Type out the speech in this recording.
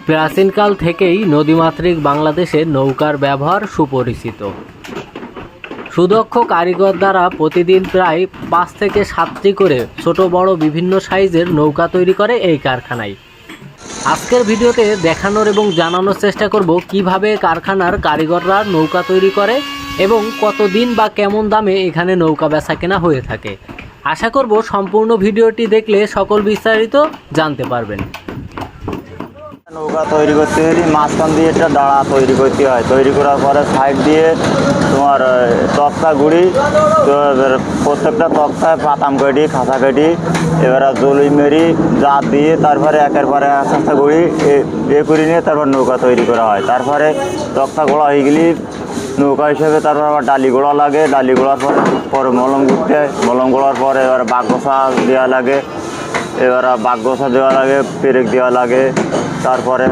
প্রাচীনকাল থেকেই নদীমাতৃক বাংলাদেশে নৌকার ব্যবহার সুপরিচিত। সুদক্ষ কারিগর দ্বারা প্রতিদিন প্রায় 5 থেকে 7টি করে ছোট বড় বিভিন্ন সাইজের নৌকা তৈরি করে এই কারখানায়। আজকের ভিডিওতে দেখানোর এবং জানানোর চেষ্টা করব কিভাবে কারখানার কারিগররা নৌকা তৈরি করে এবং কতদিন বা কেমন দামে এখানে নৌকা বেচা কেনা হয়ে থাকে। আশা করব সম্পূর্ণ ভিডিওটি দেখলে সকল বিস্তারিত জানতে পারবেন। নৌকা তৈরি করতে হলে মাঝখান দিয়ে একটা ডাড়া তৈরি করতে হয়। তৈরি করার পরে সাইড দিয়ে তোমার তক্তা গুঁড়ি, তো এবার প্রত্যেকটা তক্তায় পাতাম কাটি খাঁচা কাটি এবার জলুই মেরি জাত দিয়ে তারপরে একের পরে আস্তে আস্তে গুঁড়ি এ করে নিয়ে তারপর নৌকা তৈরি করা হয়। তারপরে তক্তা গোড়া হয়ে গেলে নৌকা হিসেবে তারপর আবার ডালি গোড়া লাগে, ডালি গোড়ার পরে মলম গুঁড়তে হয়, মলম গোড়ার পরে এবার বাগসা দেওয়া লাগে, এবার বাগসা দেওয়া লাগে, পেরেক দেওয়া লাগে, তারপরে